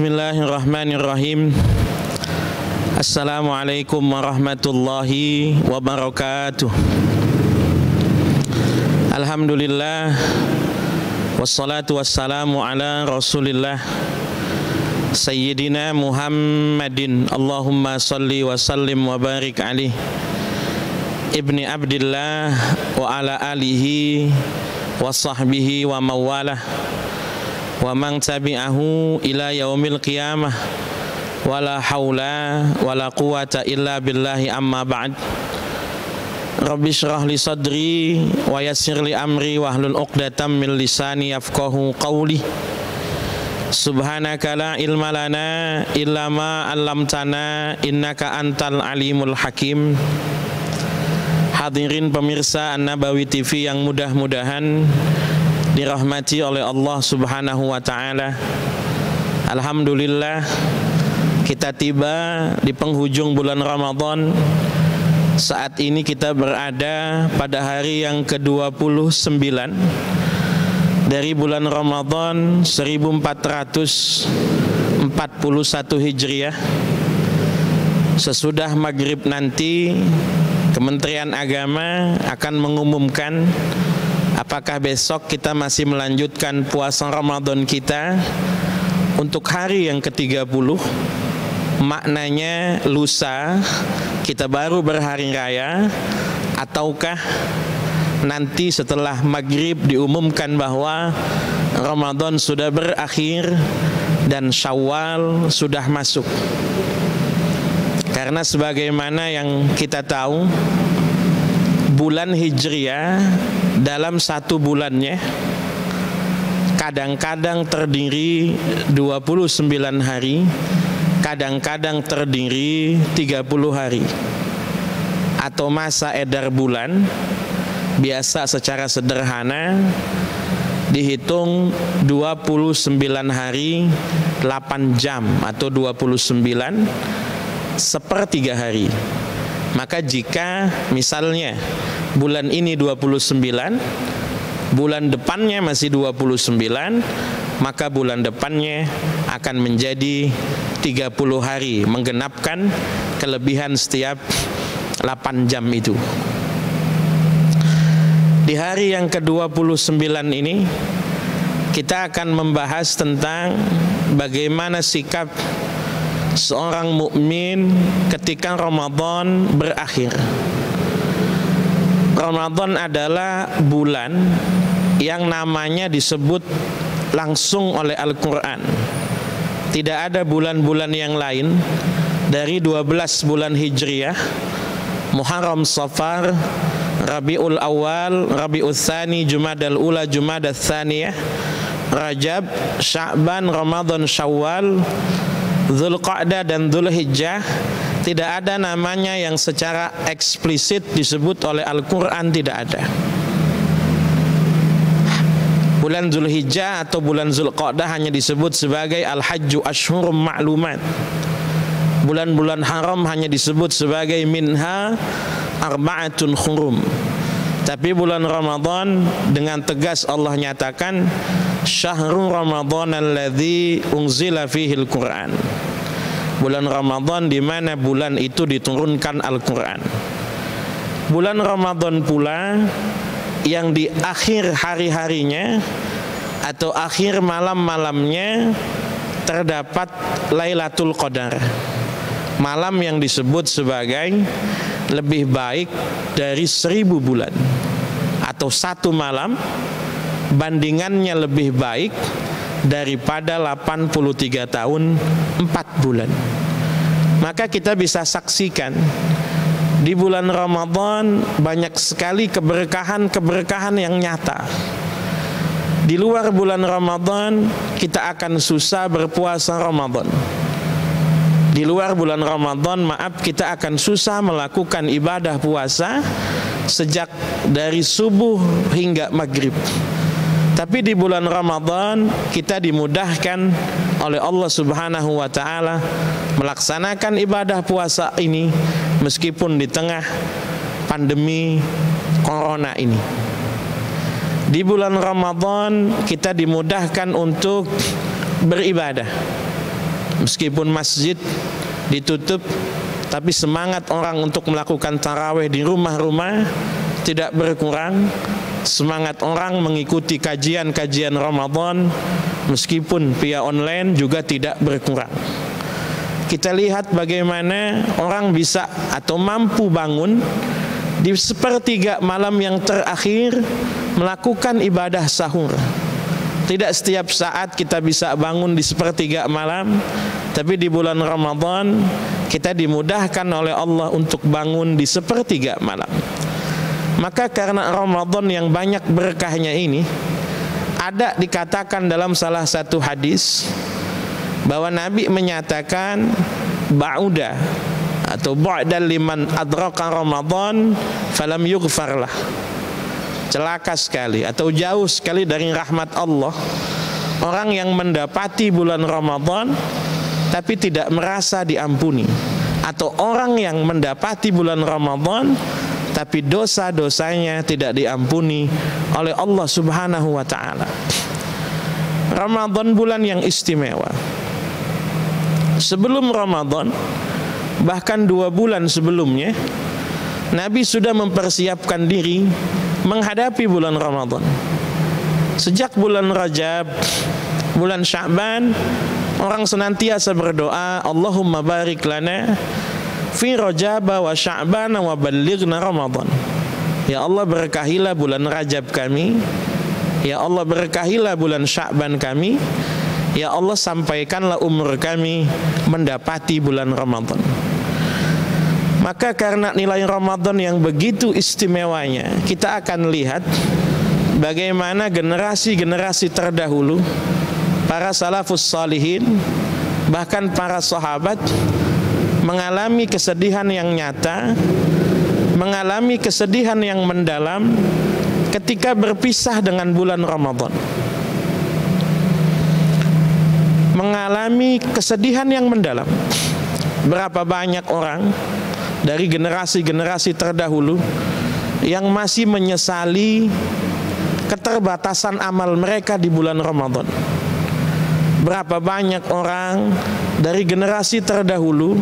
Bismillahirrahmanirrahim. Assalamualaikum warahmatullahi wabarakatuh. Alhamdulillah, wassalatu wassalamu ala rasulillah Sayyidina Muhammadin. Allahumma salli wa sallim wa barik alaih Ibni Abdillah wa ala alihi wa sahbihi wa mawalah wa man tabi'ahu ila yaumil qiyamah. Wala haula wala quwata illa billahi, amma ba'd. Rabbi shrah li sadri wa yassir li amri wahlul 'uqdatam min lisani yafqahu qawli. Subhanaka la ilma lana illa ma 'allamtana innaka antal alimul hakim. Hadirin pemirsa An-Nabawi TV yang mudah-mudahan dirahmati oleh Allah Subhanahu wa ta'ala. Alhamdulillah, kita tiba di penghujung bulan Ramadan. Saat ini kita berada pada hari yang ke-29 dari bulan Ramadan 1441 Hijriah. Sesudah maghrib nanti, Kementerian Agama akan mengumumkan apakah besok kita masih melanjutkan puasa Ramadan kita untuk hari yang ke-30. Maknanya lusa kita baru berhari raya, ataukah nanti setelah maghrib diumumkan bahwa Ramadan sudah berakhir dan Syawal sudah masuk. Karena sebagaimana yang kita tahu, bulan Hijriah dalam satu bulannya kadang-kadang terdiri 29 hari, kadang-kadang terdiri 30 hari. Atau masa edar bulan biasa secara sederhana dihitung 29 hari 8 jam atau 29 sepertiga hari. Maka jika misalnya bulan ini 29, bulan depannya masih 29, maka bulan depannya akan menjadi 30 hari, menggenapkan kelebihan setiap 8 jam itu. Di hari yang ke-29 ini kita akan membahas tentang bagaimana sikap seorang mukmin ketika Ramadan berakhir. Ramadan adalah bulan yang namanya disebut langsung oleh Al-Quran. Tidak ada bulan-bulan yang lain dari 12 bulan Hijriah, Muharram, Safar, Rabiul Awal, Rabiul Tsani, Jumadal Ula, Jumadal Tsaniyah, Rajab, Sya'ban, Ramadan, Syawal, Dzulqa'dah dan Dzulhijjah. Tidak ada namanya yang secara eksplisit disebut oleh Al-Quran, tidak ada. Bulan Dzulhijjah atau bulan Dzulqa'dah hanya disebut sebagai Al-Hajju Ashhurum Ma'lumat. Bulan-bulan haram hanya disebut sebagai minha arba'atun hurum. Tapi bulan Ramadan dengan tegas Allah nyatakan Syahrul Ramadan alladzi unzila fihil Quran. Bulan Ramadan di mana bulan itu diturunkan Al-Quran. Bulan Ramadan pula yang di akhir hari-harinya atau akhir malam-malamnya terdapat Lailatul Qadar. Malam yang disebut sebagai lebih baik dari 1000 bulan, atau satu malam bandingannya lebih baik daripada 83 tahun 4 bulan. Maka kita bisa saksikan di bulan Ramadan banyak sekali keberkahan-keberkahan yang nyata. Di luar bulan Ramadan kita akan susah berpuasa Ramadan. Di luar bulan Ramadan, kita akan susah melakukan ibadah puasa sejak dari subuh hingga maghrib. Tapi di bulan Ramadan kita dimudahkan oleh Allah Subhanahu wa ta'ala melaksanakan ibadah puasa ini meskipun di tengah pandemi corona ini. Di bulan Ramadan kita dimudahkan untuk beribadah. Meskipun masjid ditutup, tapi semangat orang untuk melakukan tarawih di rumah-rumah tidak berkurang. Semangat orang mengikuti kajian-kajian Ramadan meskipun via online juga tidak berkurang. Kita lihat bagaimana orang bisa atau mampu bangun di sepertiga malam yang terakhir melakukan ibadah sahur. Tidak setiap saat kita bisa bangun di sepertiga malam, tapi di bulan Ramadan kita dimudahkan oleh Allah untuk bangun di sepertiga malam. Maka karena Ramadan yang banyak berkahnya ini, ada dikatakan dalam salah satu hadis bahwa Nabi menyatakan ba'uda atau ba'dal liman adraka Ramadan falam yughfarlah. Celaka sekali atau jauh sekali dari rahmat Allah orang yang mendapati bulan Ramadan tapi tidak merasa diampuni, atau orang yang mendapati bulan Ramadan tapi dosa-dosanya tidak diampuni oleh Allah Subhanahu wa ta'ala. Ramadan bulan yang istimewa. Sebelum Ramadan, bahkan 2 bulan sebelumnya, Nabi sudah mempersiapkan diri menghadapi bulan Ramadan. Sejak bulan Rajab, bulan Sya'ban, orang senantiasa berdoa, Allahumma barik lana fi Rajab wa Sya'ban wa ballighna Ramadan. Ya Allah, berkahilah bulan Rajab kami. Ya Allah, berkahilah bulan Sya'ban kami. Ya Allah, sampaikanlah umur kami mendapati bulan Ramadan. Maka karena nilai Ramadan yang begitu istimewanya, kita akan lihat bagaimana generasi-generasi terdahulu, para salafus salihin, bahkan para sahabat mengalami kesedihan yang nyata, mengalami kesedihan yang mendalam ketika berpisah dengan bulan Ramadan. Mengalami kesedihan yang mendalam. Berapa banyak orang dari generasi-generasi terdahulu yang masih menyesali keterbatasan amal mereka di bulan Ramadan. Berapa banyak orang dari generasi terdahulu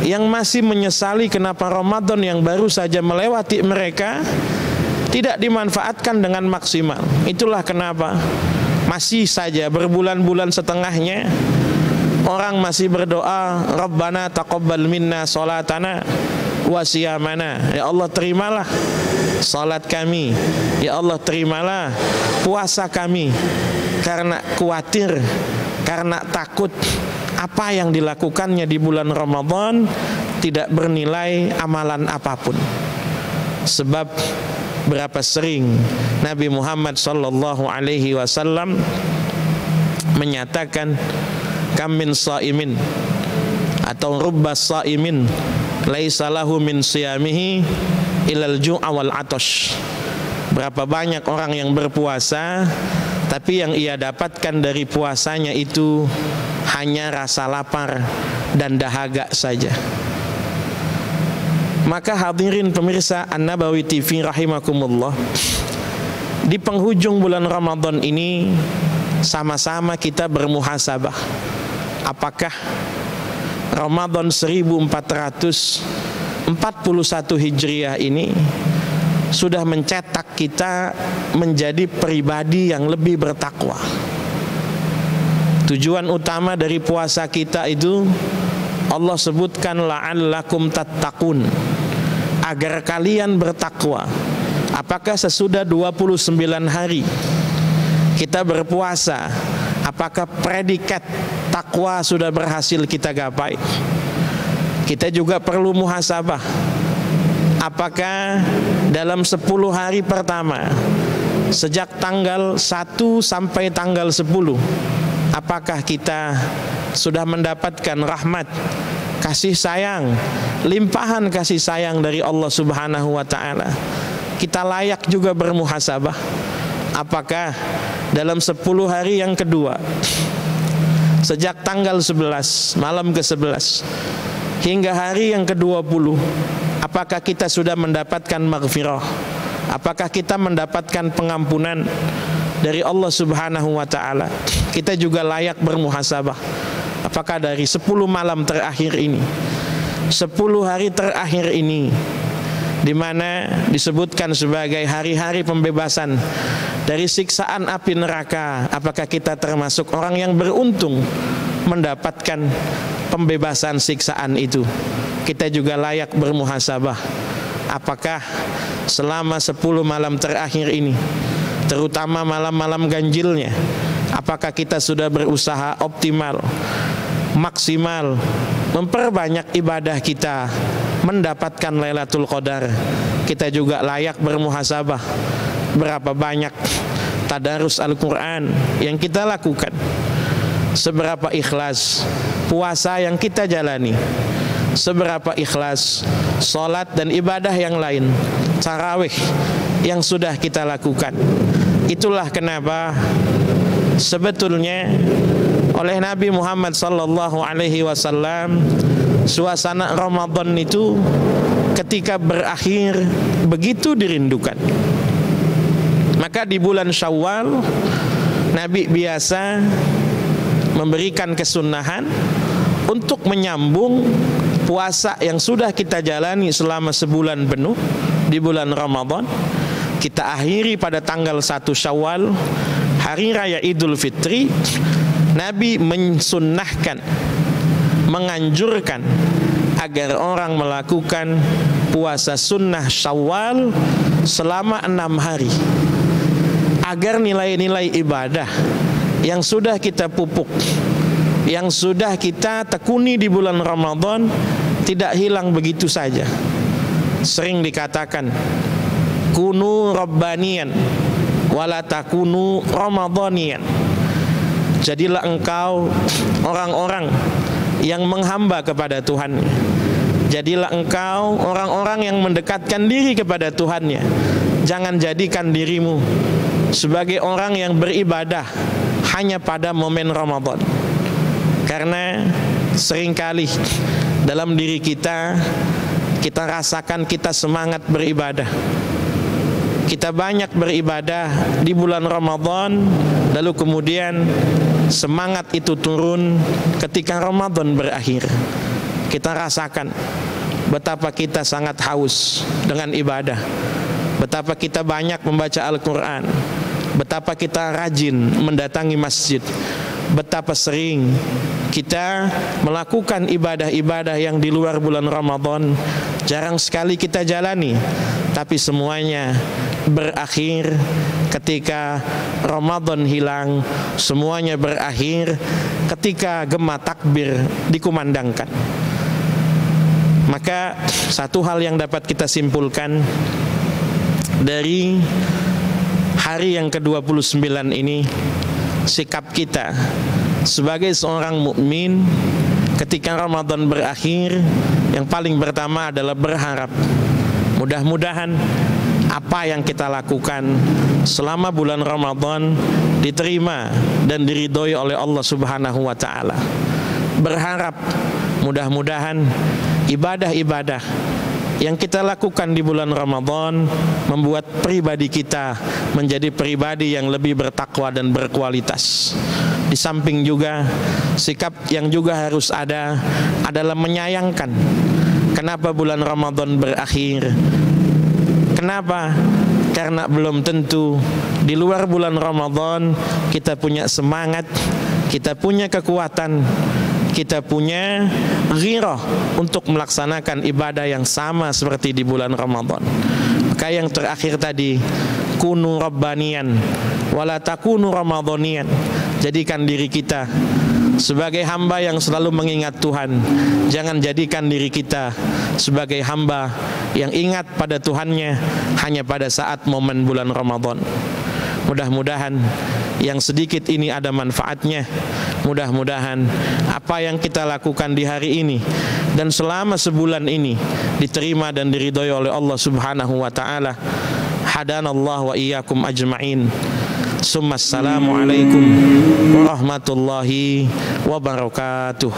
yang masih menyesali kenapa Ramadan yang baru saja melewati mereka tidak dimanfaatkan dengan maksimal. Itulah kenapa masih saja berbulan-bulan setengahnya orang masih berdoa, Rabbana taqabbal minna salatana wa siyamana. Ya Allah, terimalah salat kami. Ya Allah, terimalah puasa kami. Karena khawatir, karena takut apa yang dilakukannya di bulan Ramadan tidak bernilai amalan apapun. Sebab berapa sering Nabi Muhammad sallallahu alaihi wasallam menyatakan, kam min shaimin atau rubba shaimin laisa lahu min siyamihi ilal ju'a wal atash. Berapa banyak orang yang berpuasa tapi yang ia dapatkan dari puasanya itu hanya rasa lapar dan dahaga saja. Maka hadirin pemirsa An-Nabawi TV rahimakumullah, di penghujung bulan Ramadan ini sama-sama kita bermuhasabah. Apakah Ramadan 1441 Hijriah ini sudah mencetak kita menjadi pribadi yang lebih bertakwa? Tujuan utama dari puasa kita itu Allah sebutkan la'allakum tattaqun, agar kalian bertakwa. Apakah sesudah 29 hari kita berpuasa, apakah predikat takwa sudah berhasil kita gapai? Kita juga perlu muhasabah. Apakah dalam 10 hari pertama, sejak tanggal 1 sampai tanggal 10, apakah kita sudah mendapatkan rahmat, kasih sayang, limpahan kasih sayang dari Allah Subhanahu wa ta'ala? Kita layak juga bermuhasabah. Apakah dalam 10 hari yang kedua, sejak tanggal 11, malam ke-11 hingga hari yang ke-20, apakah kita sudah mendapatkan maghfirah? Apakah kita mendapatkan pengampunan dari Allah Subhanahu wa ta'ala? Kita juga layak bermuhasabah. Apakah dari 10 malam terakhir ini, 10 hari terakhir ini, di mana disebutkan sebagai hari-hari pembebasan dari siksaan api neraka, apakah kita termasuk orang yang beruntung mendapatkan pembebasan siksaan itu? Kita juga layak bermuhasabah. Apakah selama 10 malam terakhir ini, terutama malam-malam ganjilnya, apakah kita sudah berusaha optimal, maksimal, memperbanyak ibadah kita mendapatkan Lailatul Qadar? Kita juga layak bermuhasabah. Berapa banyak tadarus Al-Quran yang kita lakukan, seberapa ikhlas puasa yang kita jalani, seberapa ikhlas sholat dan ibadah yang lain, tarawih yang sudah kita lakukan. Itulah kenapa sebetulnya oleh Nabi Muhammad SAW suasana Ramadan itu ketika berakhir begitu dirindukan. Maka di bulan Syawal Nabi biasa memberikan kesunahan untuk menyambung puasa yang sudah kita jalani selama sebulan penuh di bulan Ramadan. Kita akhiri pada tanggal 1 Syawal, hari raya Idul Fitri. Nabi mensunnahkan, menganjurkan agar orang melakukan puasa sunnah Syawal selama 6 hari, agar nilai-nilai ibadah yang sudah kita pupuk, yang sudah kita tekuni di bulan Ramadan tidak hilang begitu saja. Sering dikatakan, kunu rabbaniyan wala takunu ramadhaniyan. Jadilah engkau orang-orang yang menghamba kepada Tuhannya. Jadilah engkau orang-orang yang mendekatkan diri kepada Tuhannya. Jangan jadikan dirimu sebagai orang yang beribadah hanya pada momen Ramadan. Karena seringkali dalam diri kita rasakan kita semangat beribadah. Kita banyak beribadah di bulan Ramadan, lalu kemudian semangat itu turun ketika Ramadan berakhir. Kita rasakan betapa kita sangat haus dengan ibadah, betapa kita banyak membaca Al-Quran, betapa kita rajin mendatangi masjid, betapa sering kita melakukan ibadah-ibadah yang di luar bulan Ramadan jarang sekali kita jalani, tapi semuanya berakhir ketika Ramadan hilang. Semuanya berakhir ketika gema takbir dikumandangkan. Maka satu hal yang dapat kita simpulkan dari hari yang ke-29 ini, sikap kita sebagai seorang mukmin ketika Ramadan berakhir, yang paling pertama adalah berharap mudah-mudahan apa yang kita lakukan selama bulan Ramadan diterima dan diridhoi oleh Allah Subhanahu wa taala. Berharap mudah-mudahan ibadah-ibadah yang kita lakukan di bulan Ramadan membuat pribadi kita menjadi pribadi yang lebih bertakwa dan berkualitas. Di samping juga sikap yang juga harus ada adalah menyayangkan kenapa bulan Ramadan berakhir. Kenapa? Karena belum tentu di luar bulan Ramadan kita punya semangat, kita punya kekuatan, kita punya ghirah untuk melaksanakan ibadah yang sama seperti di bulan Ramadan. Maka yang terakhir tadi, kunu rabbaniyan wala takunu ramadhaniyan. Jadikan diri kita sebagai hamba yang selalu mengingat Tuhan. Jangan jadikan diri kita sebagai hamba yang ingat pada Tuhannya hanya pada saat momen bulan Ramadan. Mudah-mudahan yang sedikit ini ada manfaatnya. Mudah-mudahan apa yang kita lakukan di hari ini dan selama sebulan ini diterima dan diridhoi oleh Allah Subhanahu wa taala. Hadanallahu wa iyyakum ajma'in. Assalamualaikum warahmatullahi wabarakatuh.